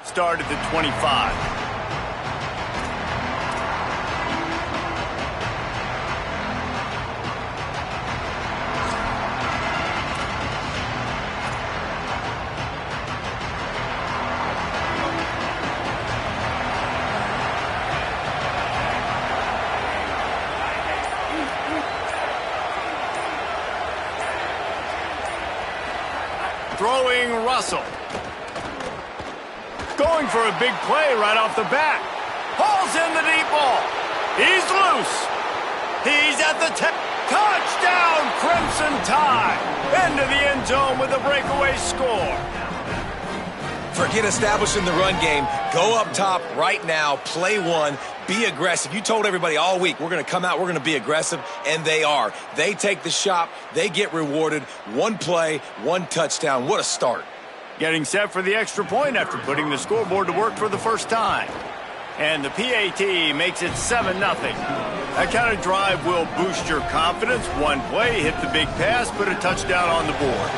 Start at the 25. Throwing Russell. Going for a big play right off the bat. Hauls in the deep ball. He's loose. He's at the touchdown, Crimson Tide. Into the end zone with a breakaway score. Forget establishing the run game. Go up top right now. Play one. Be aggressive. You told everybody all week, we're going to come out, we're going to be aggressive, and they are. They take the shot. They get rewarded. One play, one touchdown. What a start. Getting set for the extra point after putting the scoreboard to work for the first time. And the PAT makes it 7-0. That kind of drive will boost your confidence. One play, hit the big pass, put a touchdown on the board.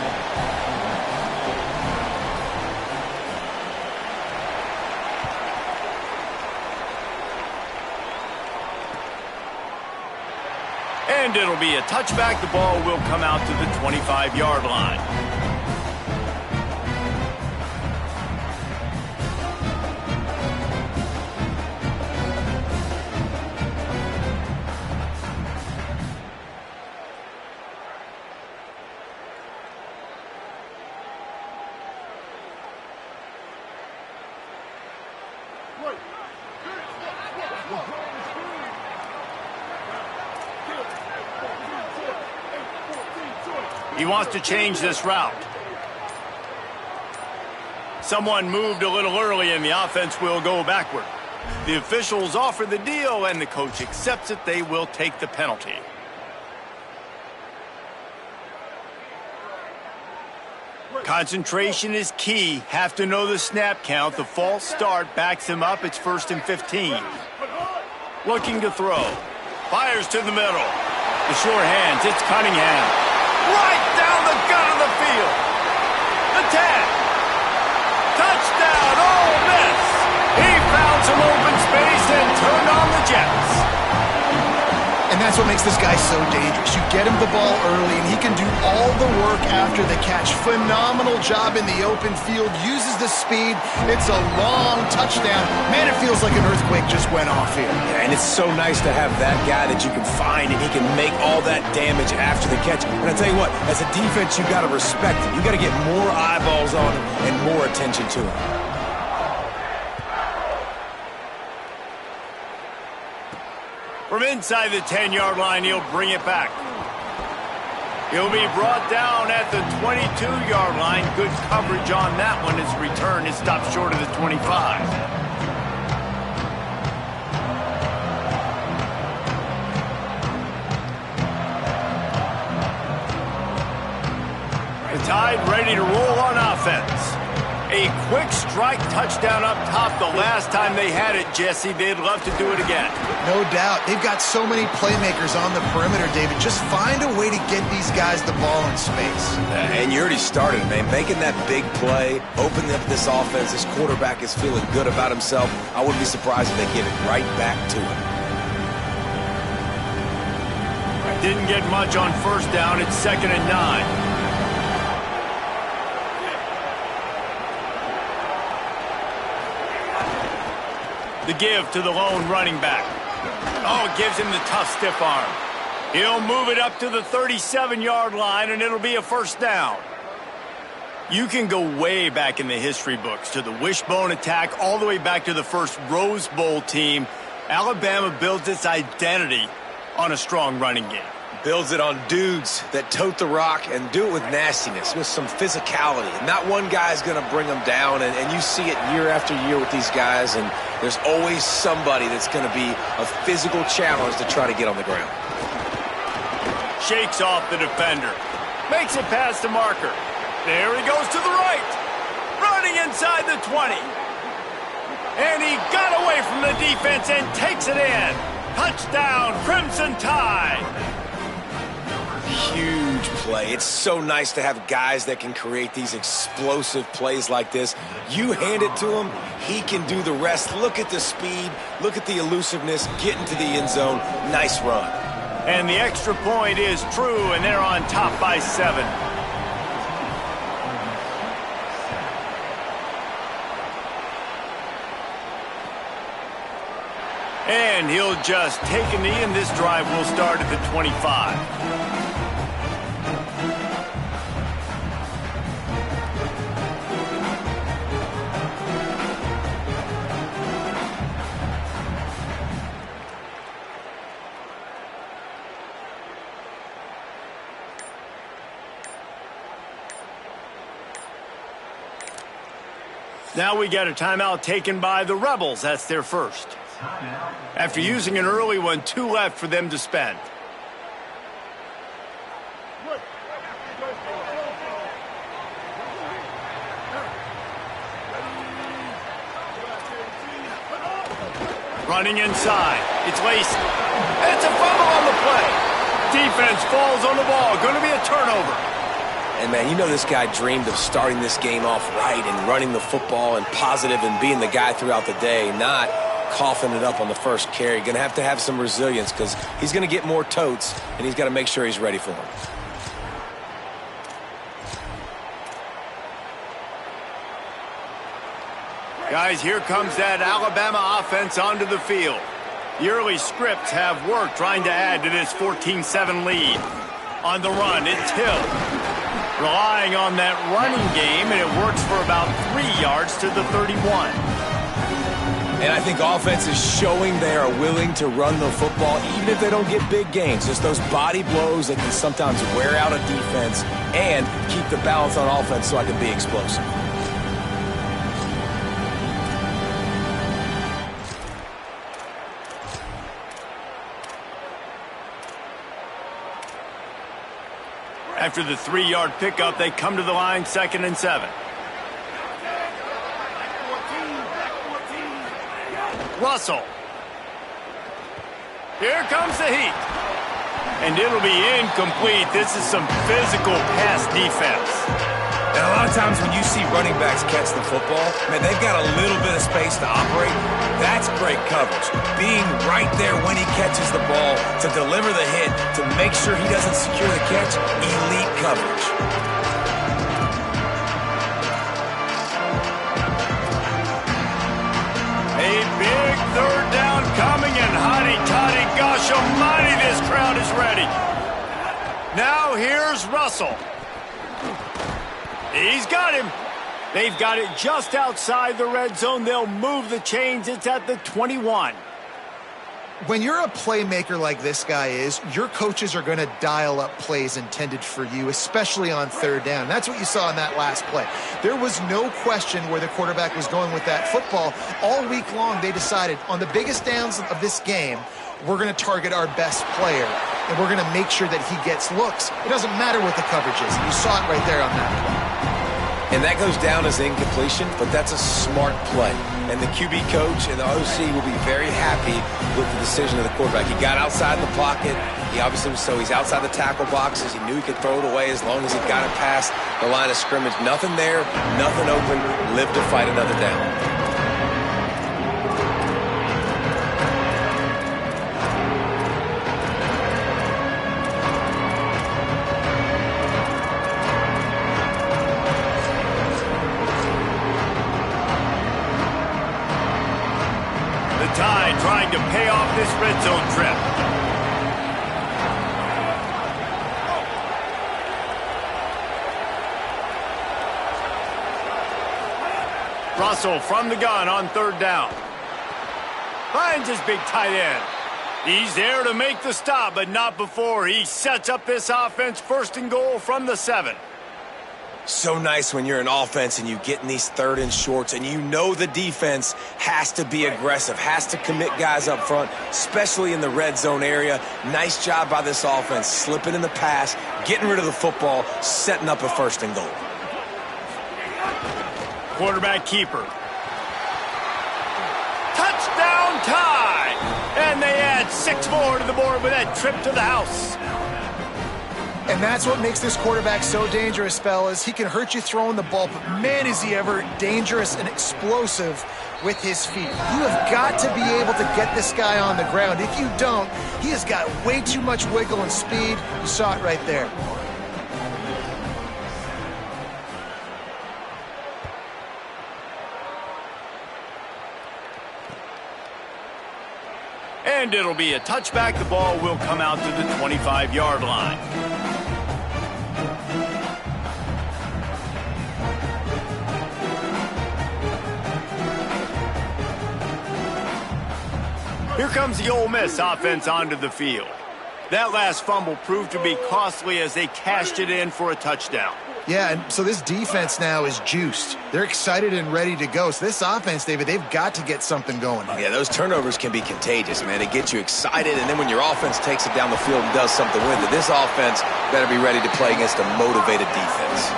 And it'll be a touchback. The ball will come out to the 25-yard line. He wants to change this route. Someone moved a little early and the offense will go backward. The officials offer the deal and the coach accepts it. They will take the penalty. Concentration is key. Have to know the snap count. The false start backs him up. It's 1st and 15. Looking to throw. Fires to the middle. The sure hands. It's Cunningham. Right down the gut of the field. The tag. Touchdown, Ole Miss. He found some open space and turned on the Jets. And that's what makes this guy so dangerous. You get him the ball early, and he can do all the work after the catch. Phenomenal job in the open field. Uses the speed. It's a long touchdown. Man, it feels like an earthquake just went off here. Yeah, and it's so nice to have that guy that you can find, and he can make all that damage after the catch. And I tell you what, as a defense, you got to respect him. You got to get more eyeballs on him and more attention to him. From inside the 10-yard line, he'll bring it back. He'll be brought down at the 22-yard line. Good coverage on that one. His return is stopped short of the 25. The Tide ready to roll on offense. A quick strike touchdown up top the last time they had it, Jesse. They'd love to do it again. No doubt. They've got so many playmakers on the perimeter, David. Just find a way to get these guys the ball in space. And you already started, man. Making that big play, opening up this offense. This quarterback is feeling good about himself. I wouldn't be surprised if they give it right back to him. Didn't get much on first down. It's 2nd and 9. The give to the lone running back. Oh, it gives him the tough stiff arm. He'll move it up to the 37-yard line, and it'll be a first down. You can go way back in the history books to the wishbone attack, all the way back to the first Rose Bowl team. Alabama builds its identity on a strong running game. Builds it on dudes that tote the rock and do it with nastiness, with some physicality. Not one guy's going to bring them down, and you see it year after year with these guys, and there's always somebody that's going to be a physical challenge to try to get on the ground. Shakes off the defender. Makes it past the marker. There he goes to the right. Running inside the 20. And he got away from the defense and takes it in. Touchdown, Crimson Tide. Huge play. It's so nice to have guys that can create these explosive plays like this. You hand it to him, he can do the rest. Look at the speed, look at the elusiveness, get into the end zone. Nice run. And the extra point is true, and they're on top by 7. And he'll just take a knee, and this drive will start at the 25. Now we got a timeout taken by the Rebels. That's their first. After using an early one, 2 left for them to spend. Running inside. It's Lacey. It's a fumble on the play. Defense falls on the ball. Going to be a turnover. And, man, you know this guy dreamed of starting this game off right and running the football and positive and being the guy throughout the day, not coughing it up on the first carry. Going to have some resilience because he's going to get more totes, and he's got to make sure he's ready for them. Guys, here comes that Alabama offense onto the field. The early scripts have worked trying to add to this 14-7 lead. On the run, it's Hill. Relying on that running game, and it works for about 3 yards to the 31. And I think offense is showing they are willing to run the football, even if they don't get big gains. Just those body blows that can sometimes wear out a defense and keep the balance on offense so I can be explosive. After the 3-yard pickup, they come to the line, 2nd and 7. Russell. Here comes the heat. And it'll be incomplete. This is some physical pass defense. And a lot of times when you see running backs catch the football, man, they've got a little bit of space to operate. That's great coverage. Being right there when he catches the ball to deliver the hit, to make sure he doesn't secure the catch, elite coverage. A big 3rd down coming, and hotty-toddy, gosh almighty, this crowd is ready. Now here's Russell. He's got him. They've got it just outside the red zone. They'll move the chains. It's at the 21. When you're a playmaker like this guy is, your coaches are going to dial up plays intended for you, especially on 3rd down. That's what you saw in that last play. There was no question where the quarterback was going with that football. All week long, they decided on the biggest downs of this game, we're going to target our best player, and we're going to make sure that he gets looks. It doesn't matter what the coverage is. You saw it right there on that play. And that goes down as incompletion, but that's a smart play. And the QB coach and the OC will be very happy with the decision of the quarterback. He got outside the pocket. He obviously was he's outside the tackle boxes. He knew he could throw it away as long as he got it past the line of scrimmage. Nothing there, nothing open. Live to fight another down. Tide trying to pay off this red zone trip. Russell from the gun on 3rd down. Finds his big tight end. He's there to make the stop, but not before he sets up this offense 1st and goal from the 7. So nice when you're an offense and you get in these 3rd and shorts and you know the defense has to be aggressive, has to commit guys up front, especially in the red zone area. Nice job by this offense, slipping in the pass, getting rid of the football, setting up a 1st and goal. Quarterback keeper. Touchdown Tide! And they add 6 more to the board with that trip to the house. And that's what makes this quarterback so dangerous, fellas. He can hurt you throwing the ball, but man, is he ever dangerous and explosive with his feet. You have got to be able to get this guy on the ground. If you don't, he has got way too much wiggle and speed. You saw it right there. And it'll be a touchback. The ball will come out to the 25-yard line. Here comes the Ole Miss offense onto the field. That last fumble proved to be costly as they cashed it in for a touchdown. Yeah, and so this defense now is juiced. They're excited and ready to go. So this offense, David, they've got to get something going. Yeah, those turnovers can be contagious, man. It gets you excited, and then when your offense takes it down the field and does something with it, this offense better be ready to play against a motivated defense.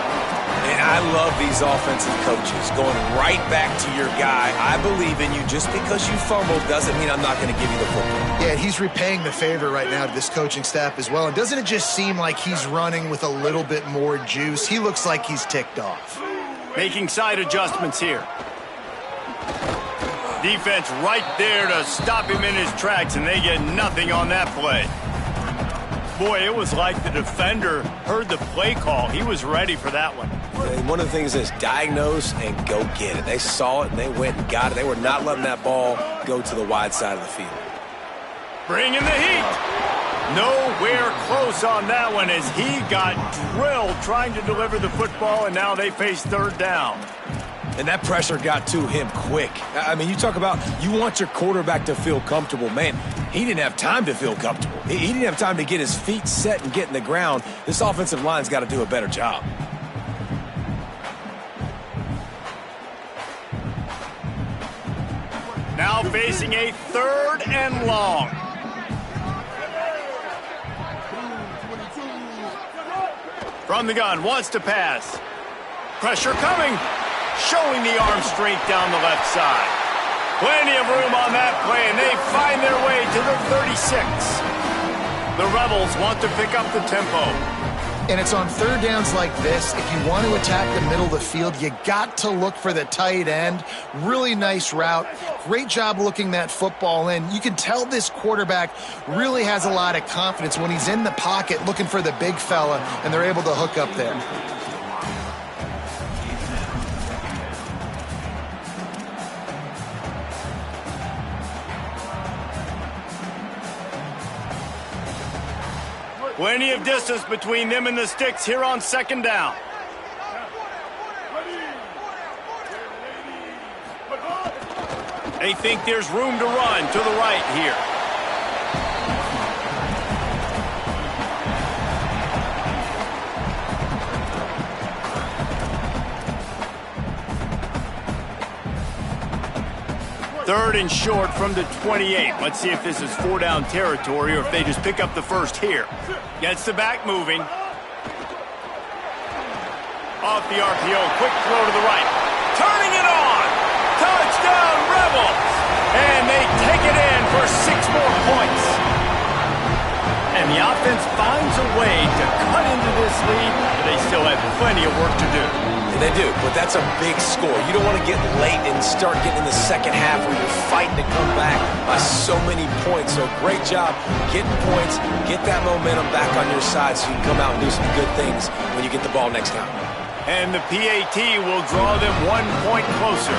And I love these offensive coaches going right back to your guy. I believe in you. Just because you fumbled doesn't mean I'm not going to give you the football. Yeah, he's repaying the favor right now to this coaching staff as well. And doesn't it just seem like he's running with a little bit more juice? He looks like he's ticked off. Making side adjustments here. Defense right there to stop him in his tracks, and they get nothing on that play. Boy, it was like the defender heard the play call. He was ready for that one. One of the things is diagnose and go get it. They saw it and they went and got it. They were not letting that ball go to the wide side of the field. Bringing the heat. Nowhere close on that one as he got drilled trying to deliver the football, and now they face third down. And that pressure got to him quick. I mean, you talk about you want your quarterback to feel comfortable. Man, he didn't have time to feel comfortable. He didn't have time to get his feet set and get in the ground. This offensive line's got to do a better job. Now facing a third and long. From the gun, wants to pass. Pressure coming. Showing the arm strength down the left side. Plenty of room on that play, and they find their way to the 36. The Rebels want to pick up the tempo. And it's on third downs like this. If you want to attack the middle of the field, you got to look for the tight end. Really nice route. Great job looking that football in. You can tell this quarterback really has a lot of confidence when he's in the pocket looking for the big fella, and they're able to hook up there. Plenty of distance between them and the sticks here on second down. They think there's room to run to the right here. Third and short from the 28. Let's see if this is four-down territory or if they just pick up the first here. Gets the back moving. Off the RPO, quick throw to the right. Turning it on. Touchdown, Rebels. And they take it in for 6 more points. And the offense finds a way to cut into this lead, but they still have plenty of work to do. They do, but that's a big score. You don't want to get late and start getting in the second half where you're fighting to come back by so many points. So great job getting points, get that momentum back on your side so you can come out and do some good things when you get the ball next time. And the PAT will draw them 1 point closer.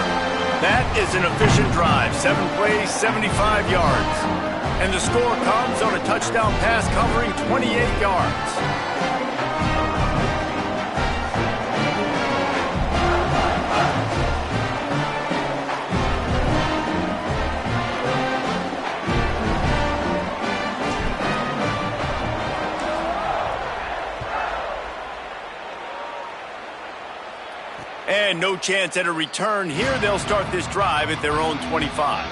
That is an efficient drive. 7 plays, 75 yards. And the score comes on a touchdown pass covering 28 yards. And no chance at a return here. They'll start this drive at their own 25.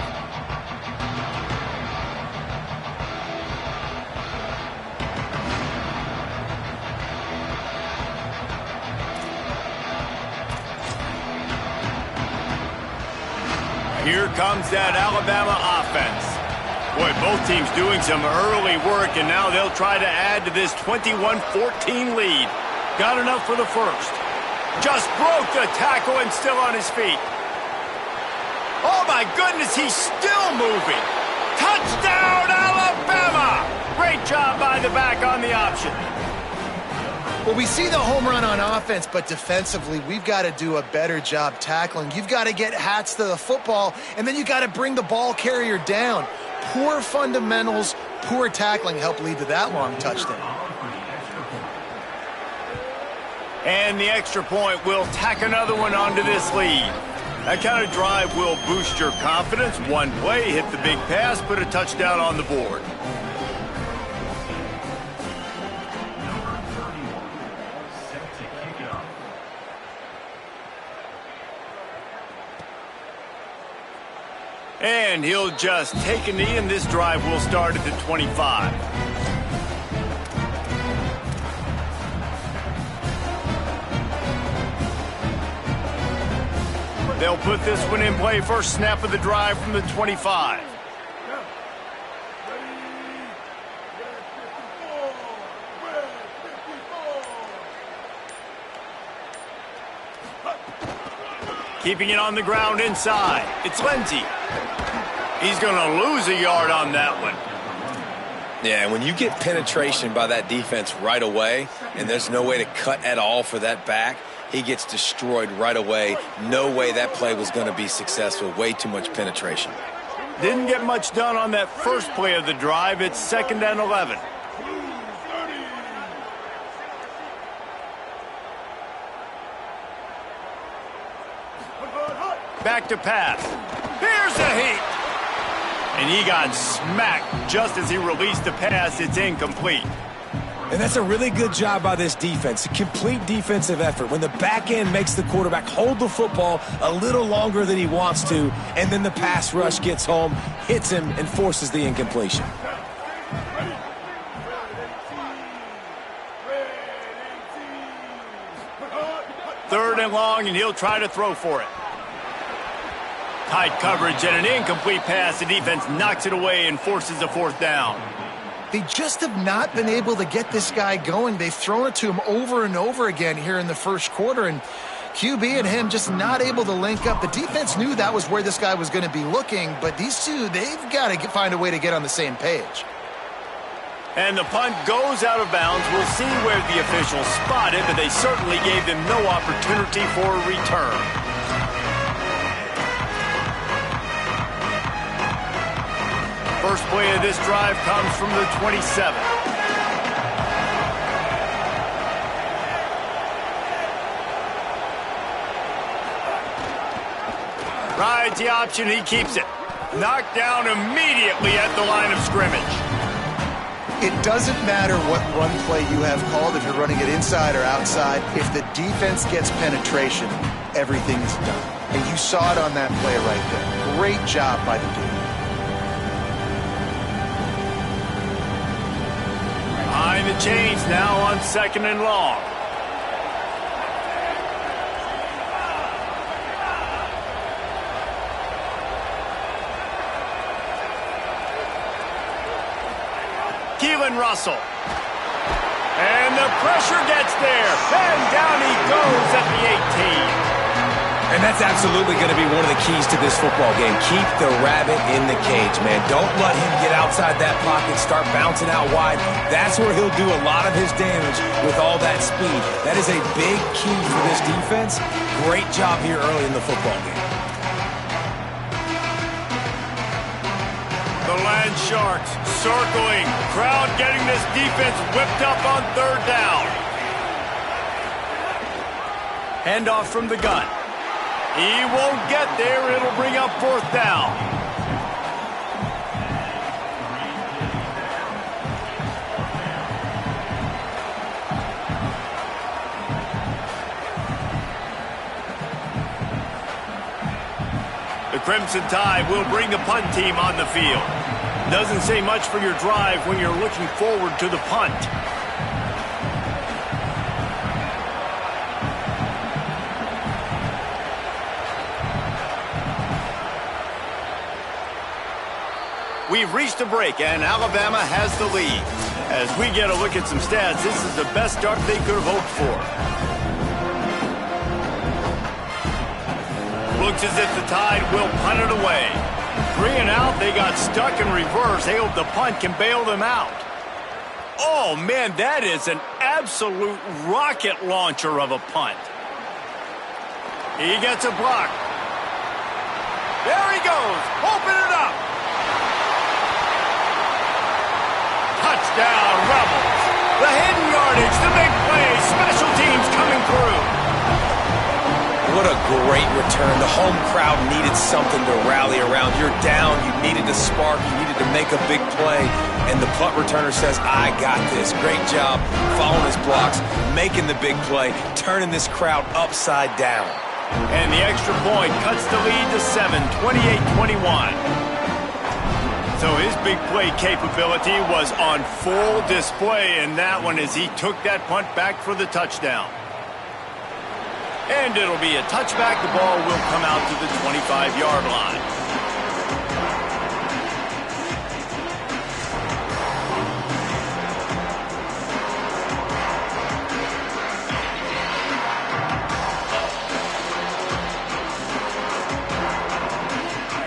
Here comes that Alabama offense. Boy, both teams doing some early work, and now they'll try to add to this 21-14 lead. Got enough for the first. Just broke the tackle and still on his feet. Oh, my goodness, he's still moving. Touchdown, Alabama! Great job by the back on the option. Well, we see the home run on offense, but defensively, we've got to do a better job tackling. You've got to get hats to the football, and then you've got to bring the ball carrier down. Poor fundamentals, poor tackling helped lead to that long touchdown. And the extra point will tack another one onto this lead. That kind of drive will boost your confidence. One play, hit the big pass, put a touchdown on the board. And he'll just take a knee, and this drive will start at the 25. They'll put this one in play. First snap of the drive from the 25. Keeping it on the ground inside. It's Lindsey. He's going to lose a yard on that one. Yeah, when you get penetration by that defense right away, and there's no way to cut at all for that back, he gets destroyed right away. No way that play was going to be successful. Way too much penetration. Didn't get much done on that first play of the drive. It's 2nd and 11. Back to pass. Here's the heat. And he got smacked just as he released the pass. It's incomplete. And that's a really good job by this defense. A complete defensive effort. When the back end makes the quarterback hold the football a little longer than he wants to, and then the pass rush gets home, hits him, and forces the incompletion. Third and long, and he'll try to throw for it. Tight coverage and an incomplete pass. The defense knocks it away and forces a 4th down. They just have not been able to get this guy going. They've thrown it to him over and over again here in the first quarter, and QB and him just not able to link up. The defense knew that was where this guy was going to be looking, but these two, they've got to find a way to get on the same page. And the punt goes out of bounds. We'll see where the officials spot it, but they certainly gave them no opportunity for a return. First play of this drive comes from the 27. Rides the option, he keeps it. Knocked down immediately at the line of scrimmage. It doesn't matter what run play you have called, if you're running it inside or outside. If the defense gets penetration, everything is done. And you saw it on that play right there. Great job by the dude. Behind the chains now on 2nd and long. Keelan Russell. And the pressure gets there. And down he goes at the 18. And that's absolutely going to be one of the keys to this football game. Keep the rabbit in the cage, man. Don't let him get outside that pocket, start bouncing out wide. That's where he'll do a lot of his damage with all that speed. That is a big key for this defense. Great job here early in the football game. The Land Sharks circling. Crowd getting this defense whipped up on 3rd down. Handoff from the gun. He won't get there. It'll bring up 4th down. The Crimson Tide will bring the punt team on the field. Doesn't say much for your drive when you're looking forward to the punt. We we've reached a break, and Alabama has the lead. As we get a look at some stats, this is the best start they could have hoped for. Looks as if the Tide will punt it away. 3 and out, they got stuck in reverse. They hope the punt can bail them out. Oh, man, that is an absolute rocket launcher of a punt. He gets a block. There he goes. Open it up. Touchdown, Rebels. The hidden yardage, the big play. Special teams coming through. What a great return. The home crowd needed something to rally around. You're down. You needed a spark. You needed to make a big play. And the punt returner says, I got this. Great job following his blocks, making the big play, turning this crowd upside down. And the extra point cuts the lead to 7, 28-21. So his big play capability was on full display in that one as he took that punt back for the touchdown. And it'll be a touchback. The ball will come out to the 25-yard line.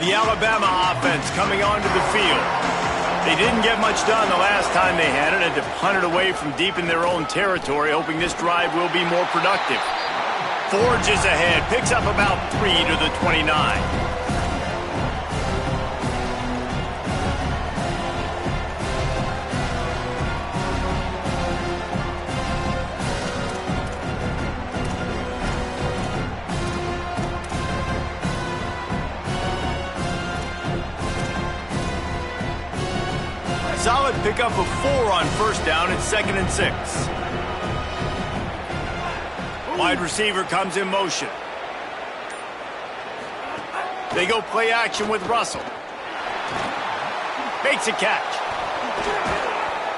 The Alabama offense coming onto the field. They didn't get much done the last time they had it, and to punt it away from deep in their own territory, hoping this drive will be more productive. Forges ahead, picks up about 3 to the 29. Solid pickup of 4 on first down. It's 2nd and 6. Wide receiver comes in motion. They go play action with Russell. Makes a catch.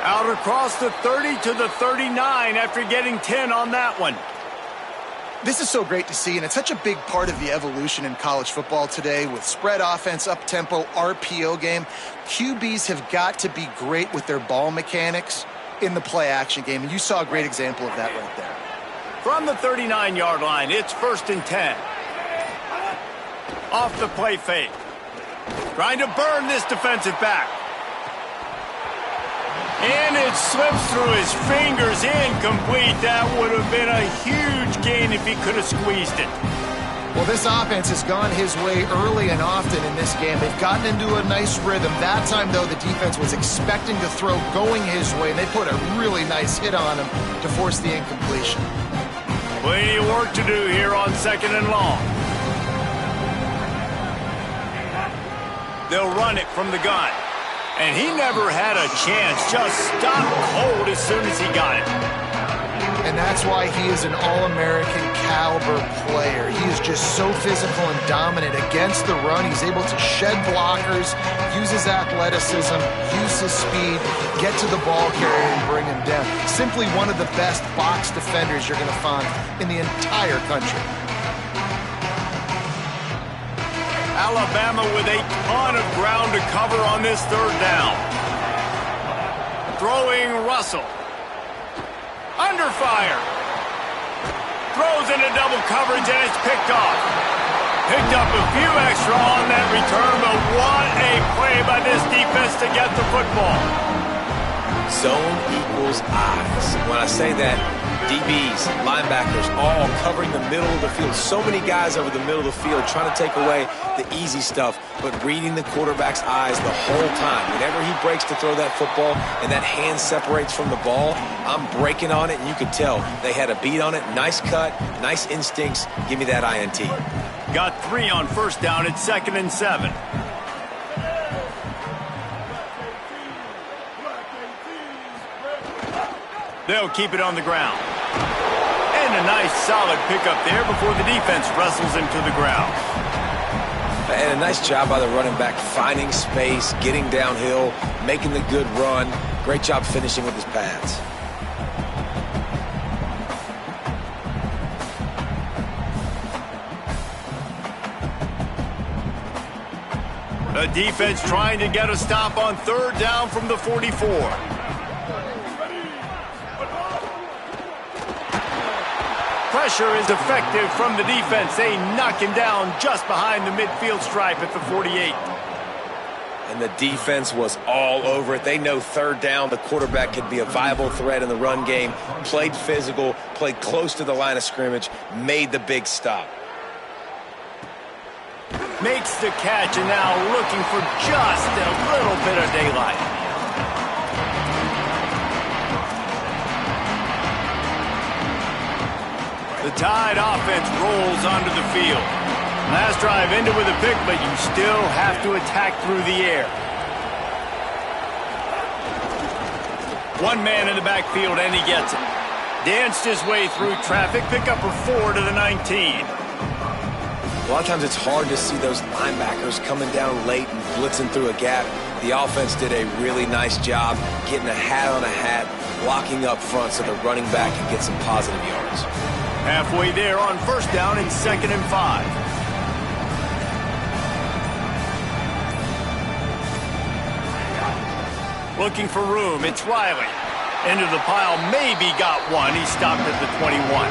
Out across the 30 to the 39 after getting 10 on that one. This is so great to see, and it's such a big part of the evolution in college football today with spread offense, up-tempo, RPO game. QBs have got to be great with their ball mechanics in the play-action game, and you saw a great example of that right there. From the 39-yard line, it's 1st and 10. Off the play fake. Trying to burn this defensive back. And it slips through his fingers, incomplete. That would have been a huge gain if he could have squeezed it. Well, this offense has gone his way early and often in this game. They've gotten into a nice rhythm. That time, though, the defense was expecting to throw going his way, and they put a really nice hit on him to force the incompletion. Plenty of work to do here on 2nd and long. They'll run it from the gun. And he never had a chance. Just stopped cold as soon as he got it. And that's why he is an All-American caliber player. He is just so physical and dominant against the run. He's able to shed blockers, use his athleticism, use his speed, get to the ball carrier and bring him down. Simply one of the best box defenders you're going to find in the entire country. Alabama with a ton of ground to cover on this 3rd down. Throwing Russell. Under fire. Throws into double coverage and it's picked off. Picked up a few extra on that return, but what a play by this defense to get the football. Zone equals eyes. When I say that, DBs, linebackers, all covering the middle of the field. So many guys over the middle of the field trying to take away the easy stuff, but reading the quarterback's eyes the whole time. Whenever he breaks to throw that football and that hand separates from the ball, I'm breaking on it, and you could tell they had a beat on it. Nice cut, nice instincts. Give me that INT. Got 3 on first down. It's 2nd and 7. They'll keep it on the ground. And a nice solid pickup there before the defense wrestles him to the ground. And a nice job by the running back, finding space, getting downhill, making the good run. Great job finishing with his pads. The defense trying to get a stop on third down from the 44. Pressure is effective from the defense. They knock him down just behind the midfield stripe at the 48. And the defense was all over it. They know third down, the quarterback could be a viable threat in the run game. Played physical, played close to the line of scrimmage, made the big stop. Makes the catch, and now looking for just a little bit of daylight. The Tide offense rolls onto the field. Last drive ended with a pick, but you still have to attack through the air. One man in the backfield, and he gets it. Danced his way through traffic, pick up a 4 to the 19. A lot of times it's hard to see those linebackers coming down late and blitzing through a gap. The offense did a really nice job getting a hat on a hat, blocking up front so the running back can get some positive yards. Halfway there on first down and 2nd and 5. Looking for room, it's Riley. Into the pile, maybe got one. He stopped at the 21.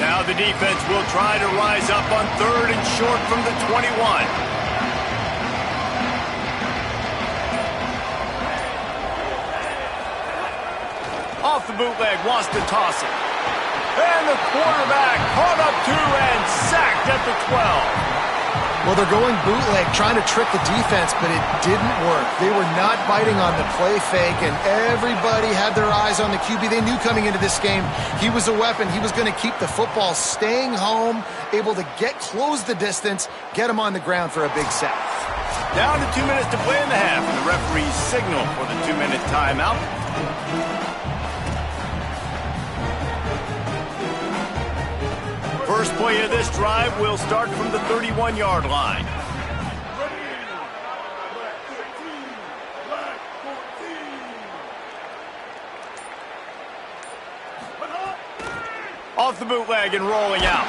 Now the defense will try to rise up on 3rd and short from the 21. Off the bootleg, wants to toss it. And the quarterback caught up 2 and sacked at the 12. Well, they're going bootleg, trying to trick the defense, but it didn't work. They were not biting on the play fake, and everybody had their eyes on the QB. They knew coming into this game he was a weapon. He was going to keep the football, staying home, able to close the distance, get him on the ground for a big sack. Down to 2 minutes to play in the half, and the referees signal for the 2-minute timeout. First play of this drive will start from the 31-yard line. Off the bootleg and rolling out.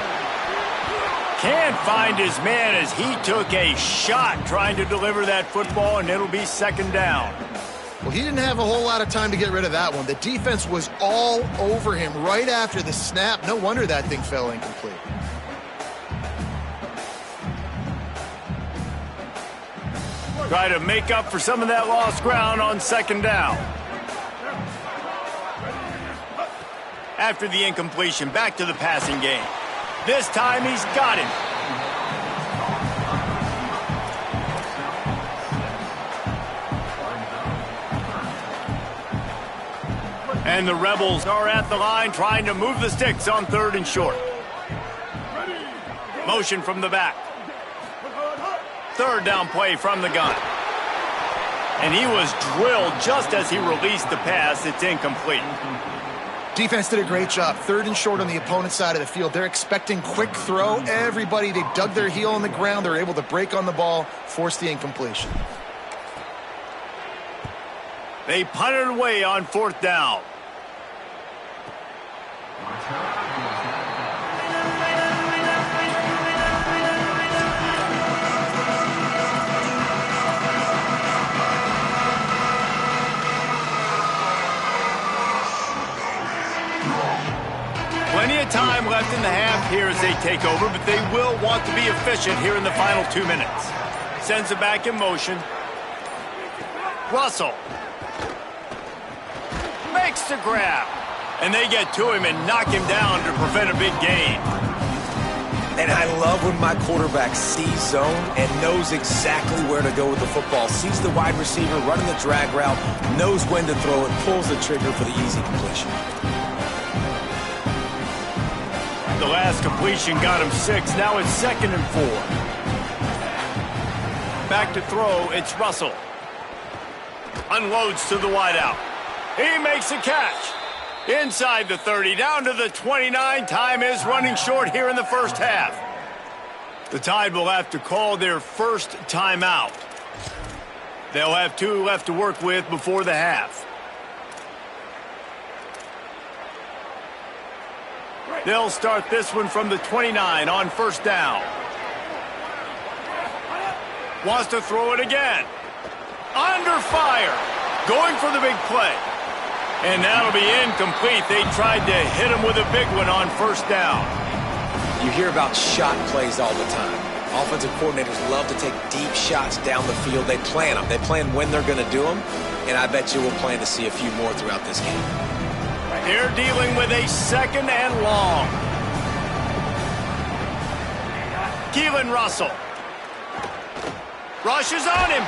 Can't find his man as he took a shot trying to deliver that football, and it'll be 2nd down. Well, he didn't have a whole lot of time to get rid of that one. The defense was all over him right after the snap. No wonder that thing fell incomplete. Try to make up for some of that lost ground on 2nd down. After the incompletion, back to the passing game. This time he's got him. And the Rebels are at the line trying to move the sticks on 3rd and short. Motion from the back. 3rd down play from the gun. And he was drilled just as he released the pass. It's incomplete. Defense did a great job. 3rd and short on the opponent's side of the field. They're expecting quick throw. Everybody, they dug their heel on the ground. They're able to break on the ball, force the incompletion. They punted away on 4th down. Plenty of time left in the half here as they take over, but they will want to be efficient here in the final 2 minutes. Sends it back in motion. Russell makes the grab. And they get to him and knock him down to prevent a big gain. And I love when my quarterback sees zone and knows exactly where to go with the football. Sees the wide receiver running the drag route, knows when to throw it, pulls the trigger for the easy completion. The last completion got him 6. Now it's 2nd and 4. Back to throw, it's Russell. Unloads to the wideout. He makes a catch. Inside the 30, down to the 29. Time is running short here in the first half. The Tide will have to call their first timeout. They'll have 2 left to work with before the half. They'll start this one from the 29 on first down. Wants to throw it again. Under fire. Going for the big play. And that'll be incomplete. They tried to hit him with a big one on first down. You hear about shot plays all the time. Offensive coordinators love to take deep shots down the field. They plan them. They plan when they're going to do them. And I bet you we'll plan to see a few more throughout this game. They're dealing with a second and long. Keelan Russell. Rushes on him.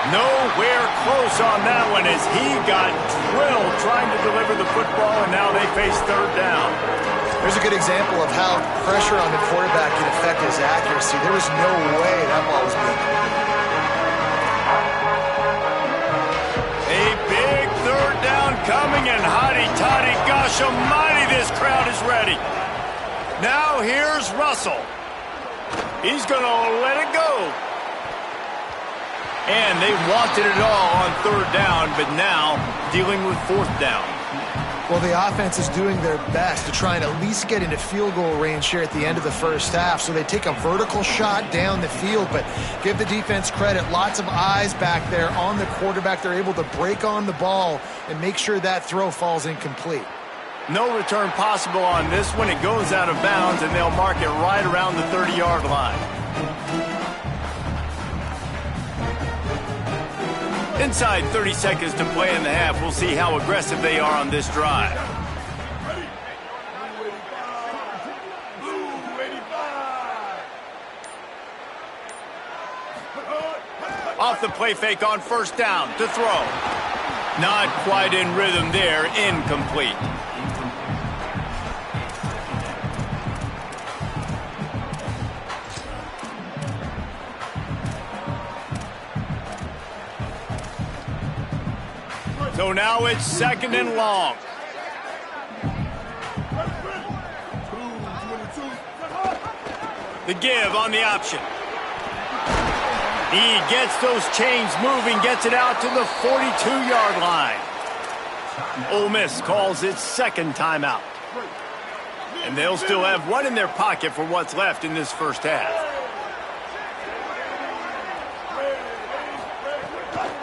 Nowhere close on that one as he got drilled trying to deliver the football, and now they face third down. There's a good example of how pressure on the quarterback can affect his accuracy. There was no way that ball was being A big third down coming, and hotty-toddy, gosh almighty, this crowd is ready. Now here's Russell. He's going to let it go. And they wanted it all on third down, but now dealing with fourth down. Well, the offense is doing their best to try and at least get into field goal range here at the end of the first half. So they take a vertical shot down the field, but give the defense credit. Lots of eyes back there on the quarterback. They're able to break on the ball and make sure that throw falls incomplete. No return possible on this one. It goes out of bounds, and they'll mark it right around the 30-yard line. Inside 30 seconds to play in the half. We'll see how aggressive they are on this drive. Off the play fake on first down to throw. Not quite in rhythm there. Incomplete. So now it's second and long. The give on the option. He gets those chains moving, gets it out to the 42-yard line. Ole Miss calls its second timeout. And they'll still have one in their pocket for what's left in this first half.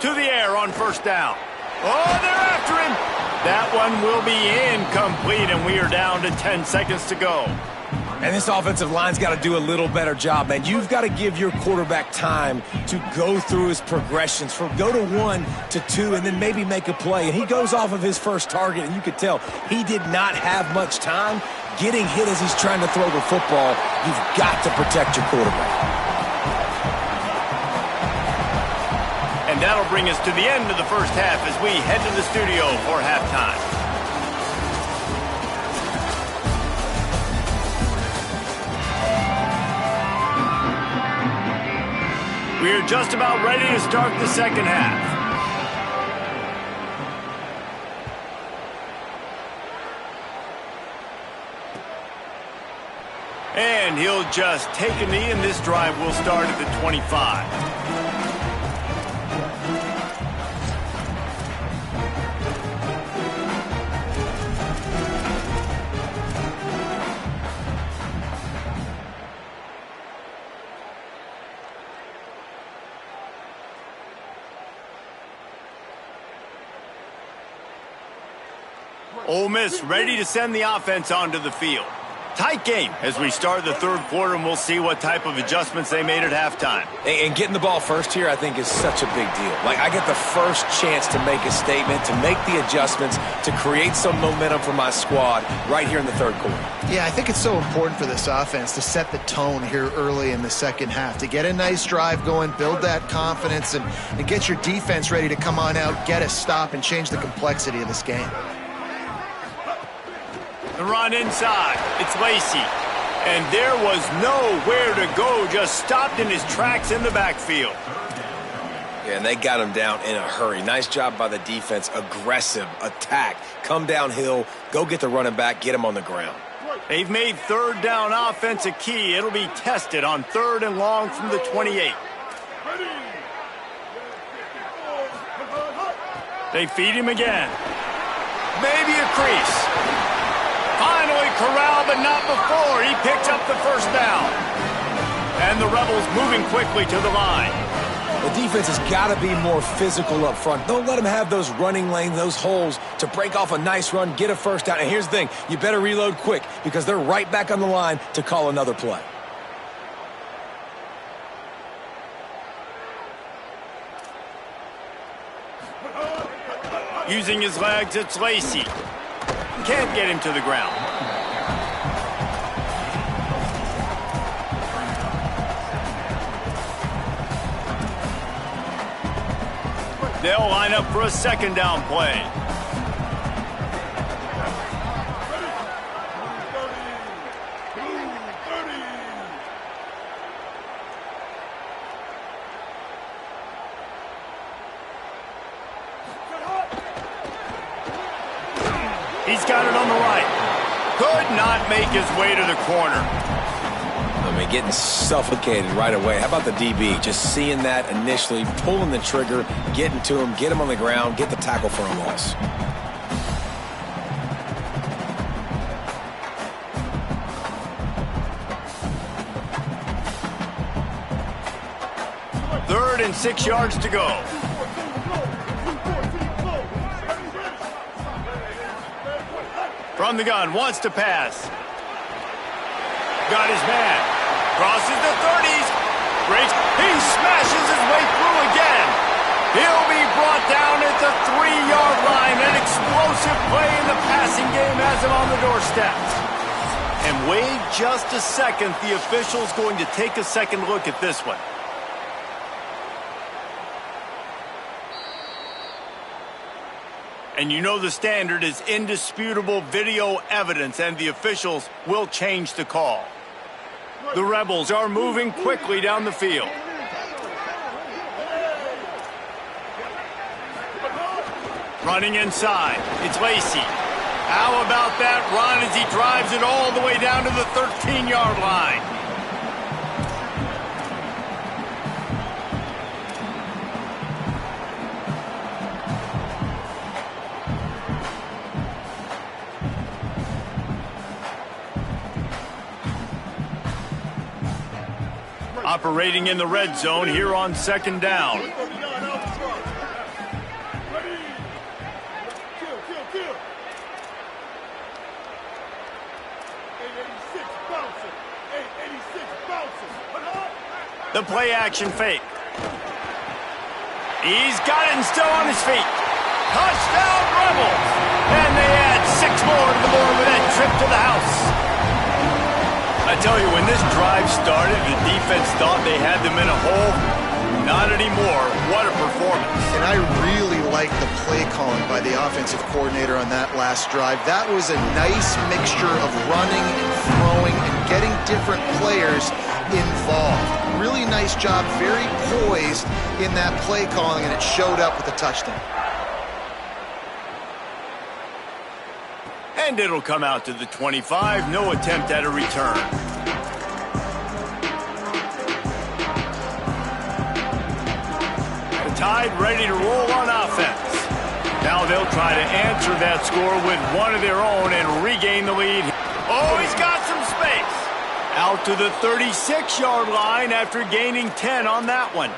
To the air on first down. Oh, they're after him. That one will be incomplete, and we are down to 10 seconds to go. And this offensive line's got to do a little better job, man. You've got to give your quarterback time to go through his progressions, from go to 1 to 2, and then maybe make a play. And he goes off of his first target, and you could tell he did not have much time getting hit as he's trying to throw the football. You've got to protect your quarterback. And that'll bring us to the end of the first half as we head to the studio for halftime. We're just about ready to start the second half. And he'll just take a knee, and this drive will start at the 25. Ole Miss ready to send the offense onto the field. Tight game as we start the third quarter, and we'll see what type of adjustments they made at halftime. And getting the ball first here, I think, is such a big deal. Like, I get the first chance to make a statement, to make the adjustments, to create some momentum for my squad right here in the third quarter. Yeah, I think it's so important for this offense to set the tone here early in the second half, to get a nice drive going, build that confidence, and get your defense ready to come on out, get a stop, and change the complexity of this game. The run inside. It's Lacey. And there was nowhere to go. Just stopped in his tracks in the backfield. Yeah, and they got him down in a hurry. Nice job by the defense. Aggressive attack. Come downhill, go get the running back, get him on the ground. They've made third down offense a key. It'll be tested on 3rd and long from the 28. They feed him again. Maybe a crease. Finally corralled, but not before. He picks up the first down. And the Rebels moving quickly to the line. The defense has got to be more physical up front. Don't let them have those running lanes, those holes to break off a nice run, get a first down. And here's the thing, you better reload quick because they're right back on the line to call another play. Using his legs, it's Lacey. Can't get him to the ground. They'll line up for a second down play. He's got it on the right. Could not make his way to the corner. I mean, getting suffocated right away. How about the DB? Just seeing that initially, pulling the trigger, getting to him, get him on the ground, get the tackle for a loss. Third and 6 yards to go. From the gun, wants to pass. Got his man. Crosses the 30s. Breaks. He smashes his way through again. He'll be brought down at the 3-yard line. An explosive play in the passing game has him on the doorstep. And wait just a second. The official's going to take a second look at this one. And you know the standard is indisputable video evidence, and the officials will change the call. The Rebels are moving quickly down the field. Running inside, it's Lacey. How about that run as he drives it all the way down to the 13-yard line? Operating in the red zone here on second down. The play action fake. He's got it and still on his feet. Touchdown Rebels! And they add 6 more to the board with that trip to the house. I tell you, when this drive started, the defense thought they had them in a hole. Not anymore. What a performance. And I really like the play calling by the offensive coordinator on that last drive. That was a nice mixture of running and throwing and getting different players involved. Really nice job, very poised in that play calling, and it showed up with a touchdown. And it'll come out to the 25. No attempt at a return. The Tide ready to roll on offense. Now they'll try to answer that score with one of their own and regain the lead. Oh, he's got some space. Out to the 36-yard line after gaining 10 on that one.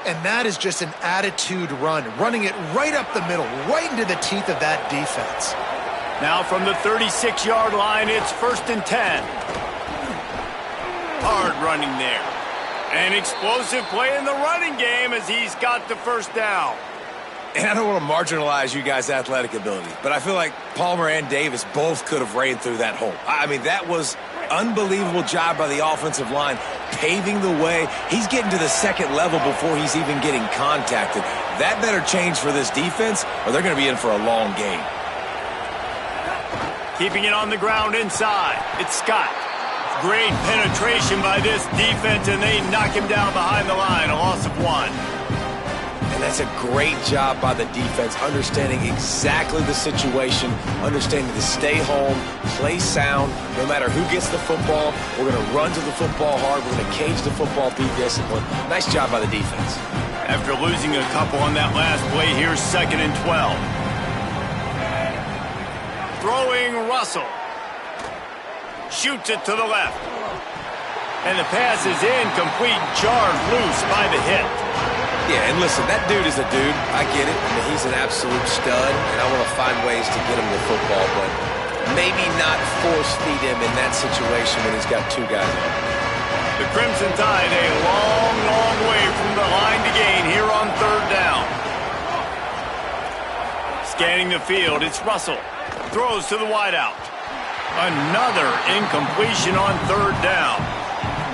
And that is just an attitude run, running it right up the middle, right into the teeth of that defense. Now from the 36-yard line, it's 1st and 10. Hard running there. An explosive play in the running game as he's got the first down. And I don't want to marginalize you guys' athletic ability, but I feel like Palmer and Davis both could have ran through that hole. I mean, that was unbelievable job by the offensive line, paving the way. He's getting to the second level before he's even getting contacted. That better change for this defense, or they're going to be in for a long game. Keeping it on the ground inside. It's Scott. Great penetration by this defense, and they knock him down behind the line. A loss of 1. And that's a great job by the defense, understanding exactly the situation, understanding to stay home, play sound. No matter who gets the football, we're going to run to the football hard. We're going to cage the football, be disciplined. Nice job by the defense. After losing a couple on that last play, here's 2nd and 12. Throwing Russell. Shoots it to the left. And the pass is incomplete, jarred loose by the hit. Yeah, and listen, that dude is a dude. I get it. I mean, he's an absolute stud, and I want to find ways to get him the football, but maybe not force-feed him in that situation when he's got two guys on. The Crimson Tide a long, long way from the line to gain here on 3rd down. Scanning the field, it's Russell. Throws to the wideout. Another incompletion on 3rd down.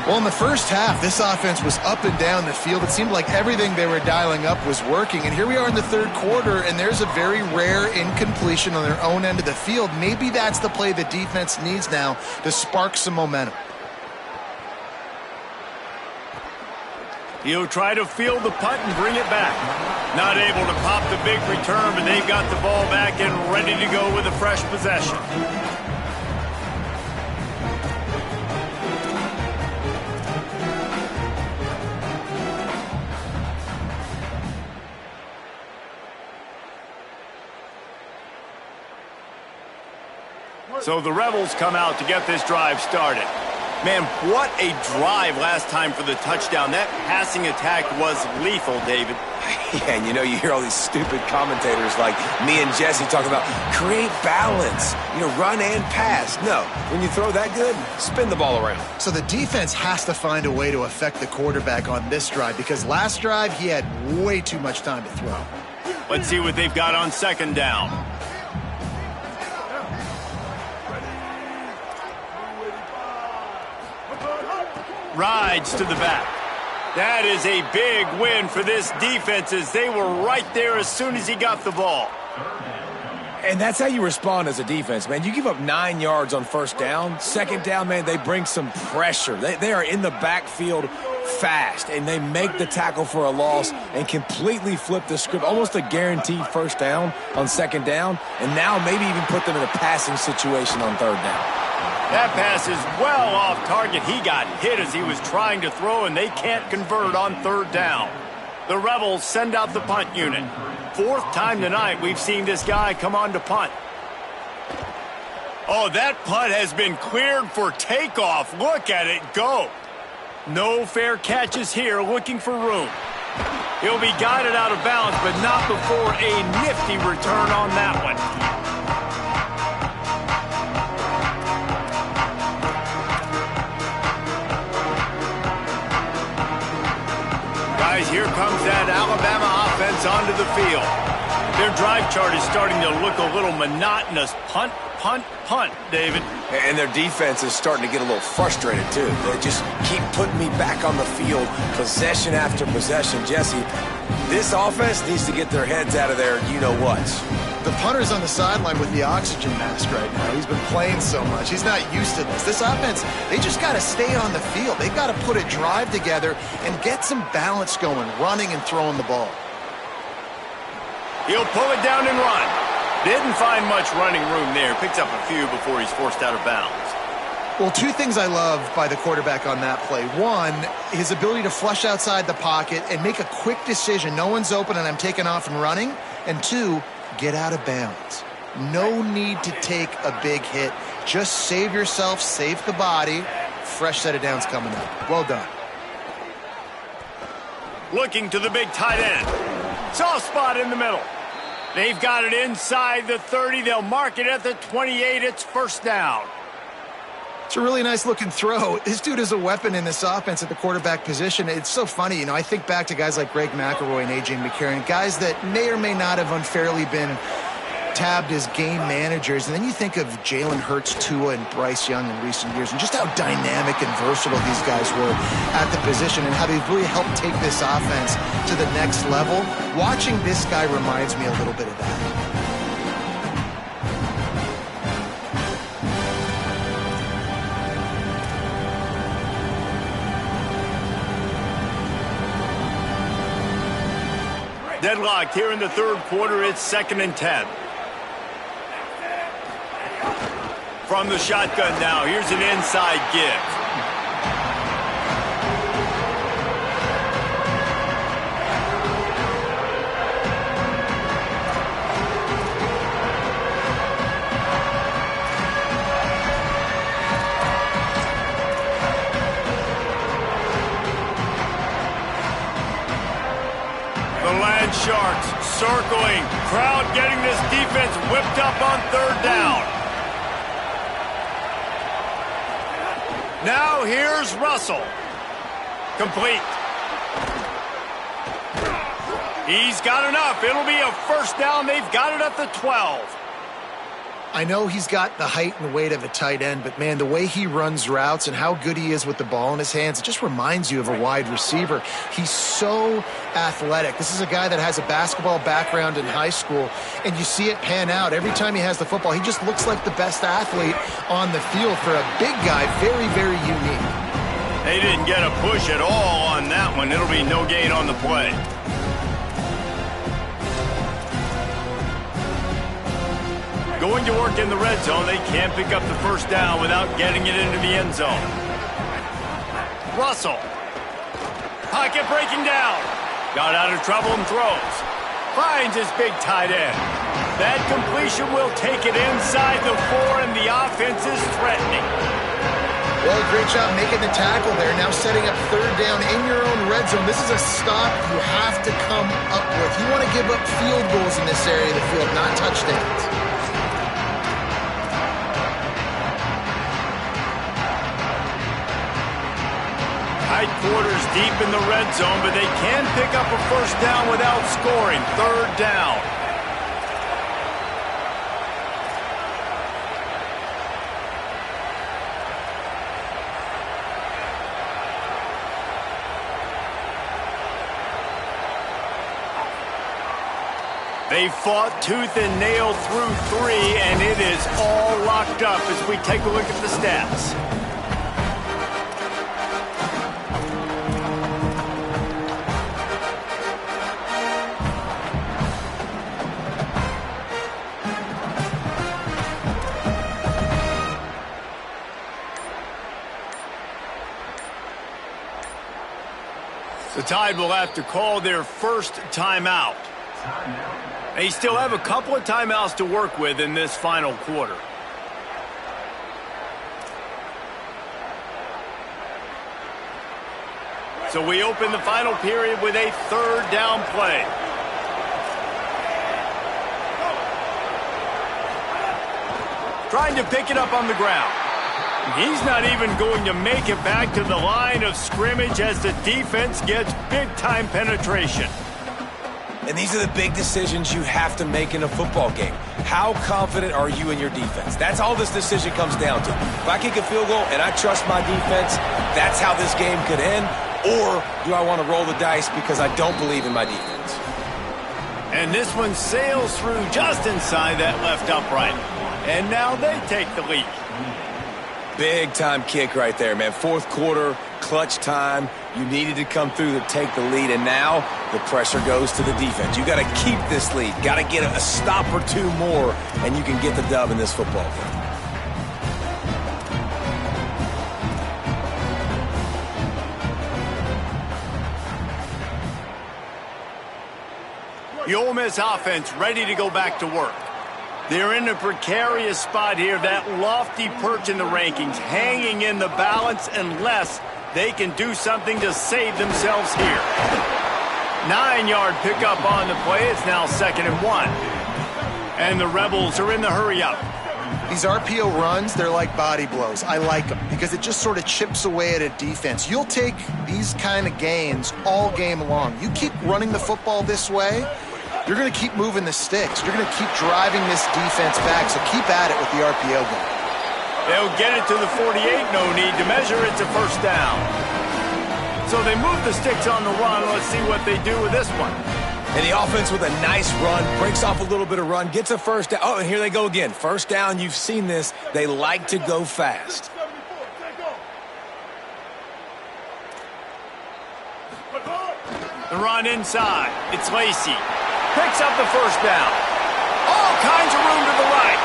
Well, in the first half, this offense was up and down the field. It seemed like everything they were dialing up was working. And here we are in the 3rd quarter, and there's a very rare incompletion on their own end of the field. Maybe that's the play the defense needs now to spark some momentum. He'll try to field the punt and bring it back. Not able to pop the big return, but they've got the ball back and ready to go with a fresh possession. So the Rebels come out to get this drive started. Man, what a drive last time for the touchdown. That passing attack was lethal, David. Yeah, and you hear all these stupid commentators like me and Jesse talking about create balance, run and pass. No, when you throw that good, spin the ball around. So the defense has to find a way to affect the quarterback on this drive because last drive he had way too much time to throw. Let's see what they've got on 2nd down. Rides to the back. That is a big win for this defense as they were right there as soon as he got the ball. And that's how you respond as a defense, man. You give up 9 yards on 1st down. 2nd down, man, they bring some pressure. They are in the backfield fast, and they make the tackle for a loss and completely flip the script. Almost a guaranteed 1st down on 2nd down, and now maybe even put them in a passing situation on 3rd down. That pass is well off target. He got hit as he was trying to throw, and they can't convert on 3rd down. The Rebels send out the punt unit. 4th time tonight we've seen this guy come on to punt. Oh, that punt has been cleared for takeoff. Look at it go. No fair catches here, looking for room. He'll be guided out of bounds, but not before a nifty return on that one. Guys, here comes that Alabama offense onto the field. Their drive chart is starting to look a little monotonous. Punt, punt, punt, David. And their defense is starting to get a little frustrated, too. They just keep putting me back on the field, possession after possession. Jesse, this offense needs to get their heads out of their you-know-whats. The punter's on the sideline with the oxygen mask right now. He's been playing so much. He's not used to this. This offense, they just got to stay on the field. They've got to put a drive together and get some balance going, running and throwing the ball. He'll pull it down and run. Didn't find much running room there. Picks up a few before he's forced out of bounds. Well, 2 things I love by the quarterback on that play. 1, his ability to flush outside the pocket and make a quick decision. No one's open and I'm taking off and running. And 2, get out of bounds. No need to take a big hit. Just save yourself, save the body. Fresh set of downs coming up. Well done. Looking to the big tight end. Soft spot in the middle. They've got it inside the 30. They'll mark it at the 28. It's 1st down. It's a really nice looking throw. This dude is a weapon in this offense at the quarterback position. It's so funny, I think back to guys like Greg McElroy and A.J. McCarron, guys that may or may not have unfairly been tabbed as game managers. And then you think of Jalen Hurts, Tua, and Bryce Young in recent years and just how dynamic and versatile these guys were at the position and how they've really helped take this offense to the next level. Watching this guy reminds me a little bit of that. Deadlocked here in the third quarter. It's 2nd and 10. From the shotgun now, here's an inside give. Sharks circling. Crowd getting this defense whipped up on 3rd down. Now here's Russell. Complete. He's got enough. It'll be a 1st down. They've got it at the 12. I know he's got the height and weight of a tight end, but, man, the way he runs routes and how good he is with the ball in his hands, it just reminds you of a wide receiver. He's so athletic. This is a guy that has a basketball background in high school, and you see it pan out. Every time he has the football, he just looks like the best athlete on the field. For a big guy, very, very unique. They didn't get a push at all on that one. It'll be no gain on the play. Going to work in the red zone, they can't pick up the 1st down without getting it into the end zone. Russell. Pocket breaking down. Got out of trouble and throws. Finds his big tight end. That completion will take it inside the 4, and the offense is threatening. Well, great job making the tackle there. Now setting up 3rd down in your own red zone. This is a stop you have to come up with. You want to give up field goals in this area of the field, not touchdowns. Tight quarters deep in the red zone, but they can pick up a 1st down without scoring. 3rd down. They fought tooth and nail through 3, and it is all locked up as we take a look at the stats. The Tide will have to call their 1st timeout. They still have a couple of timeouts to work with in this final quarter. So we open the final period with a 3rd down play. Trying to pick it up on the ground. He's not even going to make it back to the line of scrimmage as the defense gets big-time penetration. And these are the big decisions you have to make in a football game. How confident are you in your defense? That's all this decision comes down to. If I kick a field goal and I trust my defense, that's how this game could end. Or do I want to roll the dice because I don't believe in my defense? And this one sails through just inside that left upright. And now they take the lead. Big-time kick right there, man. 4th quarter, clutch time. You needed to come through to take the lead, and now the pressure goes to the defense. You got to keep this lead. Got to get a stop or 2 more, and you can get the dub in this football game. The Ole Miss offense ready to go back to work. They're in a precarious spot here, that lofty perch in the rankings, hanging in the balance unless they can do something to save themselves here. 9-yard pickup on the play. It's now 2nd and 1. And the Rebels are in the hurry-up. These RPO runs, they're like body blows. I like them because it just sort of chips away at a defense. You'll take these kind of gains all game long. You keep running the football this way, you're going to keep moving the sticks. You're going to keep driving this defense back, so keep at it with the RPO game. They'll get it to the 48, no need to measure. It's a 1st down. So they move the sticks on the run. Let's see what they do with this one. And the offense with a nice run, breaks off a little bit of run, gets a 1st down. Oh, and here they go again. 1st down, you've seen this. They like to go fast. The The run inside. It's Lacey. Picks up the first down. All kinds of room to the right.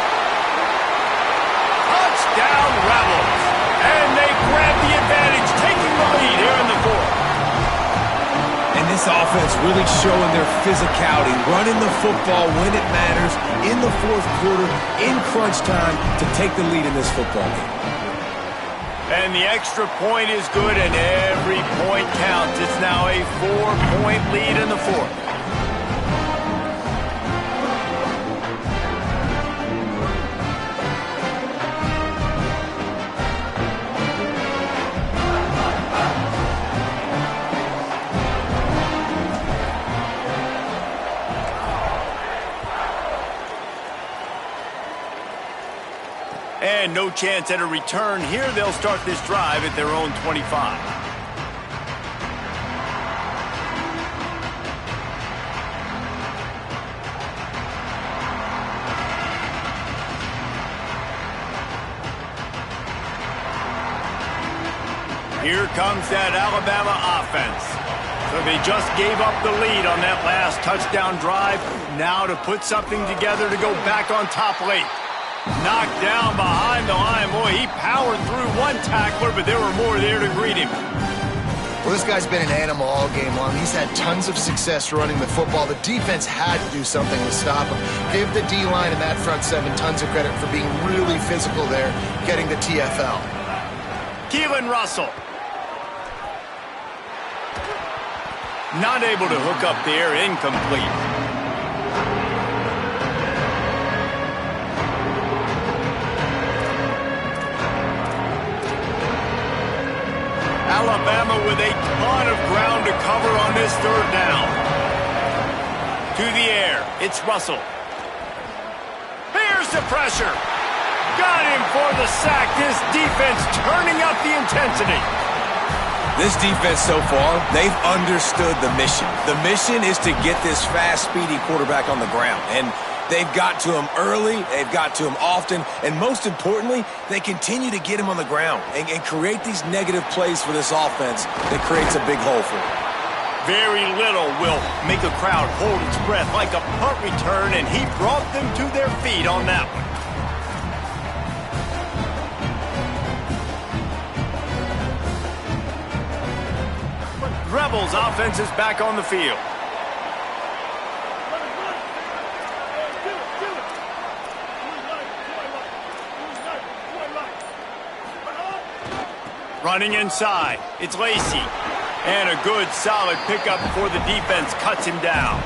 Touchdown Rebels. And they grab the advantage, taking the lead here in the fourth. And this offense really showing their physicality, running the football when it matters, in the fourth quarter, in crunch time, to take the lead in this football game. And the extra point is good, and every point counts. It's now a 4-point lead in the fourth. And no chance at a return here. They'll start this drive at their own 25. Here comes that Alabama offense. So they just gave up the lead on that last touchdown drive. Now to put something together to go back on top late. Knocked down behind the line. Boy, he powered through one tackler, but there were more there to greet him. Well, this guy's been an animal all game long. He's had tons of success running the football. The defense had to do something to stop him. Give the D-line and that front seven tons of credit for being really physical there, getting the TFL. Keelan Russell. Not able to hook up there, incomplete. Alabama with a ton of ground to cover on this third down. To the air, it's Russell. Here's the pressure. Got him for the sack. This defense turning up the intensity. This defense so far, they've understood the mission. The mission is to get this fast, speedy quarterback on the ground. And they've got to him early, they've got to him often, and most importantly, they continue to get him on the ground and create these negative plays for this offense that creates a big hole for him. Very little will make a crowd hold its breath like a punt return, and he brought them to their feet on that one. Rebels offense is back on the field. Running inside, it's Lacey. And a good, solid pickup before the defense cuts him down.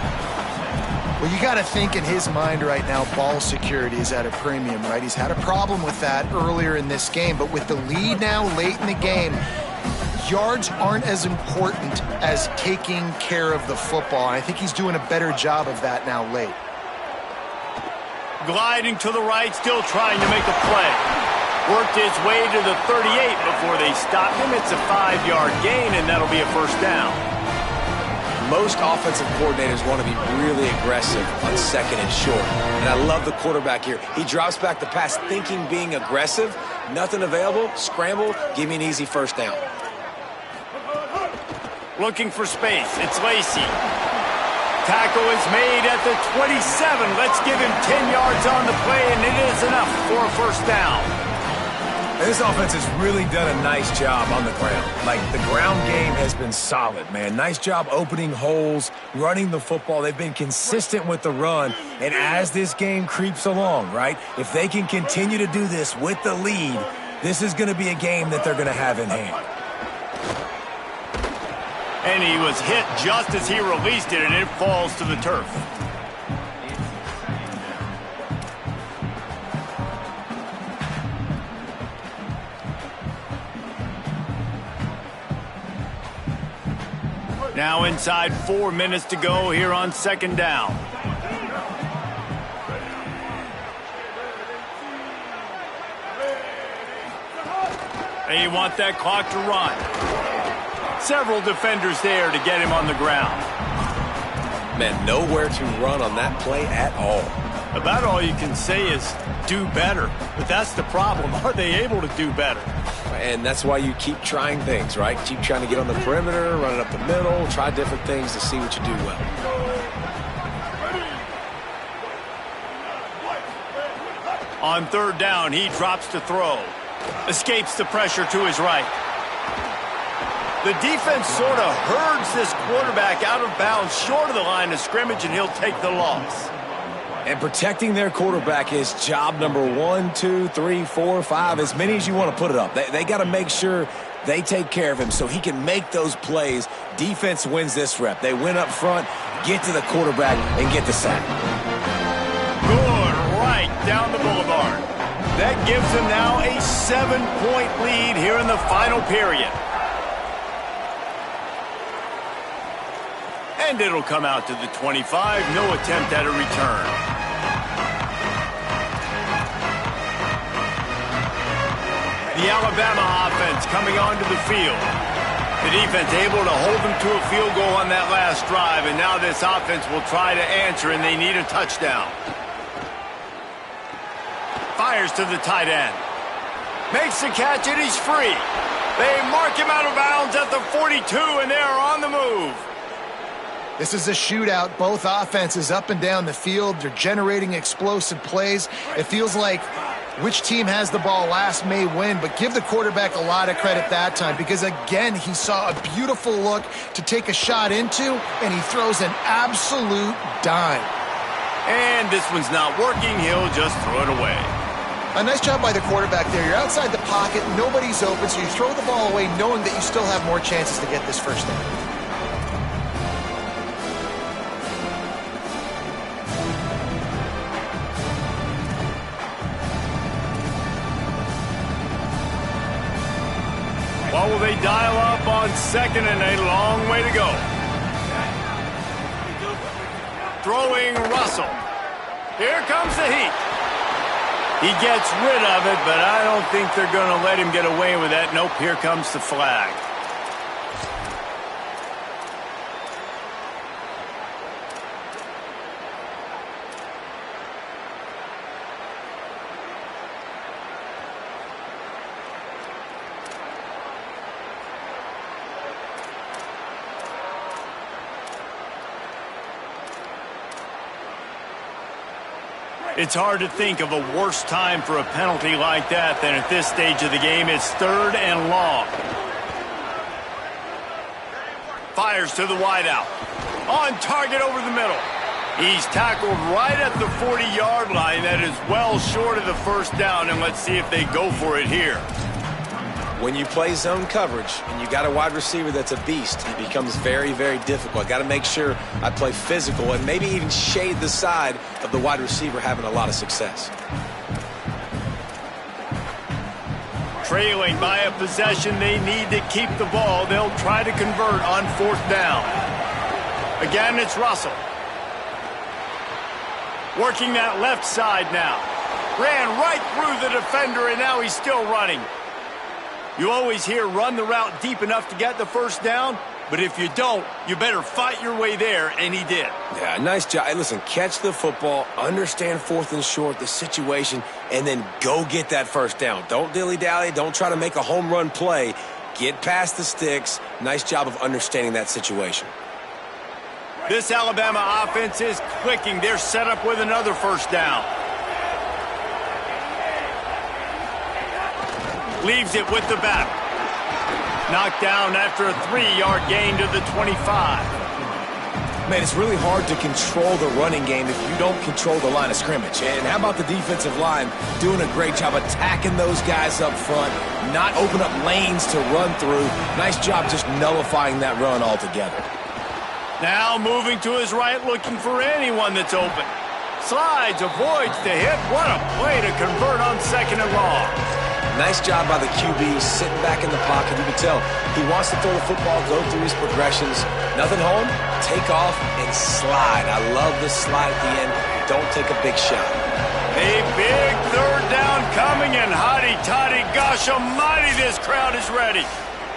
Well, you got to think in his mind right now, ball security is at a premium, right? He's had a problem with that earlier in this game, but with the lead now late in the game, yards aren't as important as taking care of the football, and I think he's doing a better job of that now late. Gliding to the right, still trying to make a play. Worked his way to the 38 before they stopped him. It's a 5-yard gain, and that'll be a first down. Most offensive coordinators want to be really aggressive on second and short. And I love the quarterback here. He drops back the pass thinking being aggressive. Nothing available. Scramble. Give me an easy first down. Looking for space. It's Lacey. Tackle is made at the 27. Let's give him 10 yards on the play, and it is enough for a first down. And this offense has really done a nice job on the ground. Like, the ground game has been solid, man. Nice job opening holes, running the football. They've been consistent with the run. And as this game creeps along, right, if they can continue to do this with the lead, this is going to be a game that they're going to have in hand. And he was hit just as he released it, and it falls to the turf. Now inside 4 minutes to go here on second down. They want that clock to run. Several defenders there to get him on the ground. Man, nowhere to run on that play at all. About all you can say is do better. But that's the problem. Are they able to do better? And that's why you keep trying things, right? Keep trying to get on the perimeter, run it up the middle, try different things to see what you do well. On third down, he drops to throw. Escapes the pressure to his right. The defense sort of herds this quarterback out of bounds short of the line of scrimmage, and he'll take the loss. And protecting their quarterback is job number 1, 2, 3, 4, 5, as many as you want to put it up. They got to make sure they take care of him so he can make those plays. Defense wins this rep. They win up front, get to the quarterback, and get the sack. Good, right down the boulevard. That gives them now a 7-point lead here in the final period. And it'll come out to the 25. No attempt at a return. The Alabama offense coming onto the field. The defense able to hold them to a field goal on that last drive, and now this offense will try to answer, and they need a touchdown. Fires to the tight end. Makes the catch, and he's free. They mark him out of bounds at the 42, and they are on the move. This is a shootout. Both offenses up and down the field. They're generating explosive plays. It feels like which team has the ball last may win, but give the quarterback a lot of credit that time because, again, he saw a beautiful look to take a shot into, and he throws an absolute dime. And this one's not working. He'll just throw it away. A nice job by the quarterback there. You're outside the pocket. Nobody's open, so you throw the ball away knowing that you still have more chances to get this first down. What will they dial up on second and a long way to go? Throwing Russell. Here comes the heat. He gets rid of it, but I don't think they're going to let him get away with that. Nope, here comes the flag. It's hard to think of a worse time for a penalty like that than at this stage of the game. It's third and long. Fires to the wideout. On target over the middle. He's tackled right at the 40-yard line. That is well short of the first down, and let's see if they go for it here. When you play zone coverage and you got a wide receiver that's a beast, it becomes very, very difficult. I got to make sure I play physical and maybe even shade the side of the wide receiver having a lot of success. Trailing by a possession, they need to keep the ball. They'll try to convert on fourth down. Again, it's Russell. Working that left side now. Ran right through the defender, and now he's still running. You always hear run the route deep enough to get the first down, but if you don't, you better fight your way there, and he did. Yeah, nice job. Hey, listen, catch the football, understand fourth and short, the situation, and then go get that first down. Don't dilly-dally. Don't try to make a home run play. Get past the sticks. Nice job of understanding that situation. This Alabama offense is clicking. They're set up with another first down. Leaves it with the battle. Knocked down after a 3-yard gain to the 25. Man, it's really hard to control the running game if you don't control the line of scrimmage. And how about the defensive line doing a great job attacking those guys up front, not open up lanes to run through. Nice job just nullifying that run altogether. Now moving to his right, looking for anyone that's open. Slides, avoids the hit. What a play to convert on second and long. Nice job by the QB, sitting back in the pocket. You can tell he wants to throw the football, go through his progressions. Nothing home, take off, and slide. I love the slide at the end. Don't take a big shot. A big third down coming, and hotty-toddy, gosh almighty, this crowd is ready.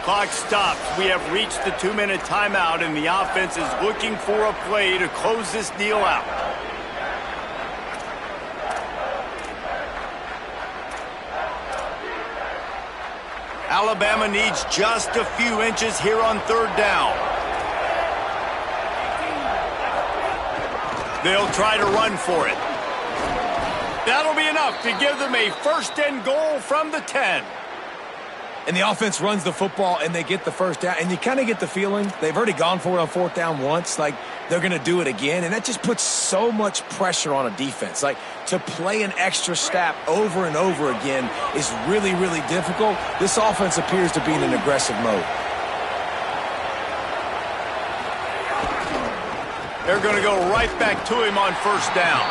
Clock stops. We have reached the 2-minute timeout, and the offense is looking for a play to close this deal out. Alabama needs just a few inches here on third down. They'll try to run for it. That'll be enough to give them a first and goal from the 10. And the offense runs the football, and they get the first down. And you kind of get the feeling they've already gone for it on fourth down once. Like, they're going to do it again. And that just puts so much pressure on a defense. Like, to play an extra snap over and over again is really, really difficult. This offense appears to be in an aggressive mode. They're going to go right back to him on first down.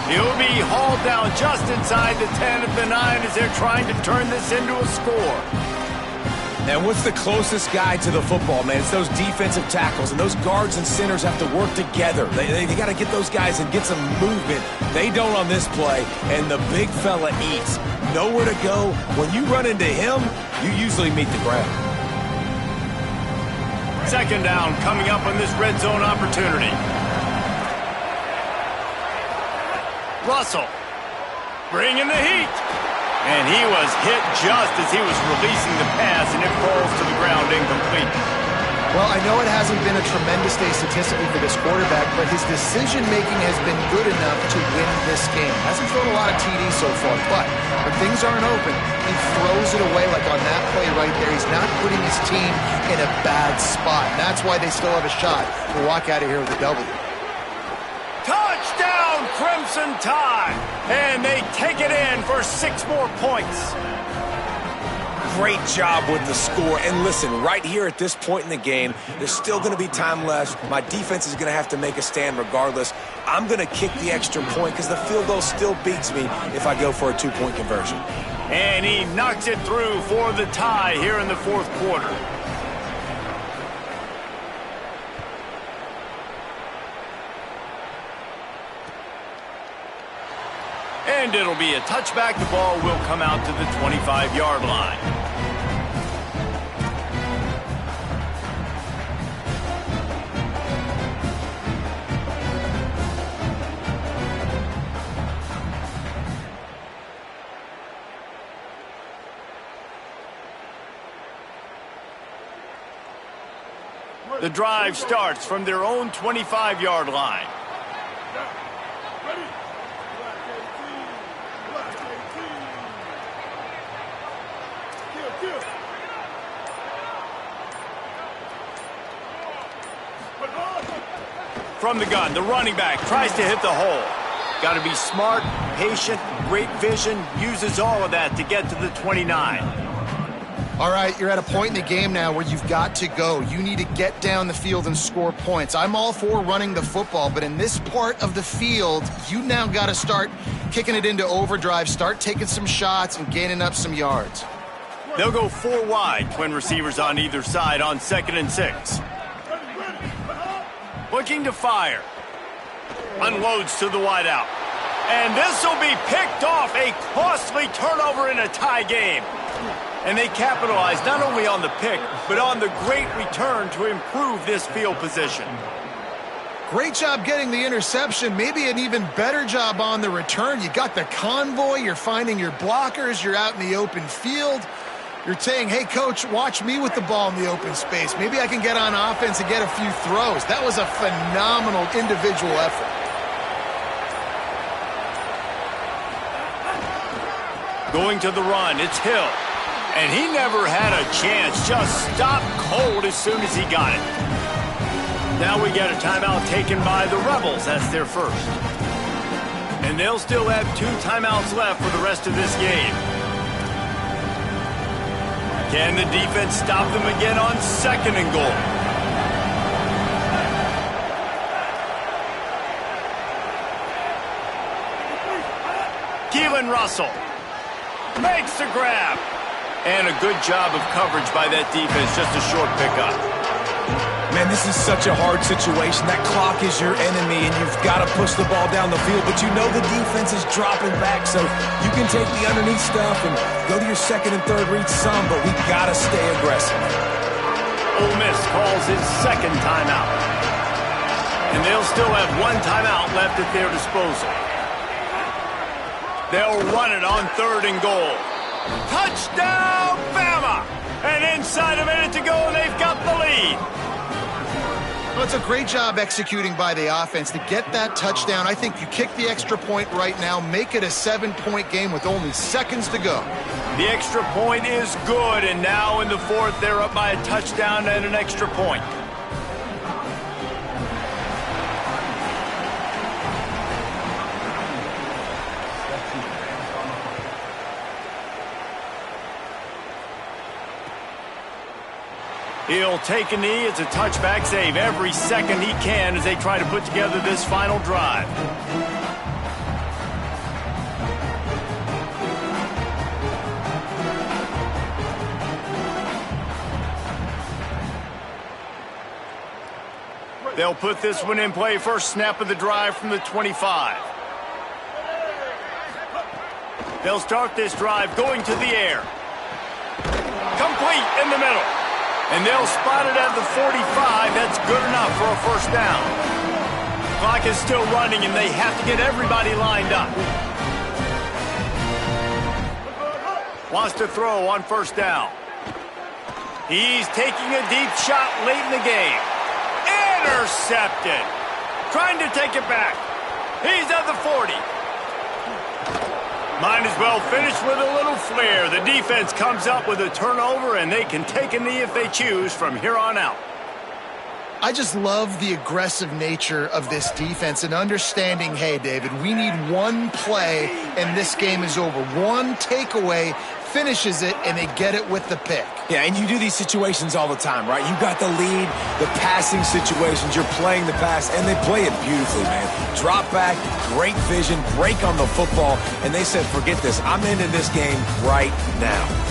He'll be hauled down just inside the 10 at the 9 as they're trying to turn this into a score. And what's the closest guy to the football, man? It's those defensive tackles, and those guards and centers have to work together. They got to get those guys and get some movement. They don't on this play, and the big fella eats. Nowhere to go. When you run into him, you usually meet the ground. Second down coming up on this red zone opportunity. Russell bringing the heat. And he was hit just as he was releasing the pass, and it falls to the ground incomplete. Well, I know it hasn't been a tremendous day statistically for this quarterback, but his decision-making has been good enough to win this game. Hasn't thrown a lot of TDs so far, but when things aren't open, he throws it away like on that play right there. He's not putting his team in a bad spot. And that's why they still have a shot to walk out of here with a W. Touchdown, Crimson Tide! And they take it in for 6 more points. Great job with the score. And listen, right here at this point in the game, there's still going to be time left. My defense is going to have to make a stand regardless. I'm going to kick the extra point because the field goal still beats me if I go for a 2-point conversion. And he knocks it through for the tie here in the fourth quarter. And it'll be a touchback. The ball will come out to the 25-yard line. The drive starts from their own 25-yard line. From the gun, the running back tries to hit the hole. Got to be smart, patient, great vision, uses all of that to get to the 29. All right, you're at a point in the game now where you've got to go. You need to get down the field and score points. I'm all for running the football, but in this part of the field, you now got to start kicking it into overdrive, start taking some shots and gaining up some yards. They'll go 4 wide, twin receivers on either side on 2nd and 6. Looking to fire. Unloads to the wideout. And this will be picked off. A costly turnover in a tie game. And they capitalize not only on the pick, but on the great return to improve this field position. Great job getting the interception. Maybe an even better job on the return. You got the convoy. You're finding your blockers. You're out in the open field. You're saying, hey, coach, watch me with the ball in the open space. Maybe I can get on offense and get a few throws. That was a phenomenal individual effort. Going to the run, it's Hill. And he never had a chance. Just stopped cold as soon as he got it. Now we get a timeout taken by the Rebels. That's their first. And they'll still have 2 timeouts left for the rest of this game. Can the defense stop them again on 2nd and goal? Keelan Russell makes the grab. And a good job of coverage by that defense, just a short pickup. Man, this is such a hard situation. That clock is your enemy, and you've got to push the ball down the field. But you know the defense is dropping back, so you can take the underneath stuff and go to your 2nd and 3rd read some, but we got to stay aggressive. Ole Miss calls his 2nd timeout. And they'll still have 1 timeout left at their disposal. They'll run it on 3rd and goal. Touchdown, Bama! And inside a minute to go, they've got the lead. Well, it's a great job executing by the offense to get that touchdown. I think you kick the extra point right now, make it a 7-point game with only seconds to go. The extra point is good, and now in the fourth, they're up by a touchdown and an extra point. He'll take a knee. It's a touchback save every second he can as they try to put together this final drive. They'll put this one in play. First snap of the drive from the 25. They'll start this drive going to the air. Complete in the middle. And they'll spot it at the 45. That's good enough for a first down. Clock is still running, and they have to get everybody lined up. Wants to throw on first down. He's taking a deep shot late in the game. Intercepted. Trying to take it back. He's at the 40. Might as well finish with a little flair. The defense comes up with a turnover, and they can take a knee if they choose from here on out. I just love the aggressive nature of this defense and understanding, hey, David, we need one play, and this game is over. One takeaway finishes it, and they get it with the pick. Yeah, and you do these situations all the time, right? You got the lead, the passing situations, you're playing the pass, and they play it beautifully, man. Drop back, great vision, break on the football, and they said, forget this, I'm ending this game right now.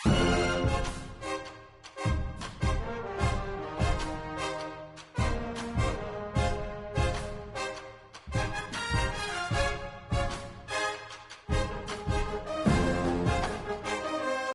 it.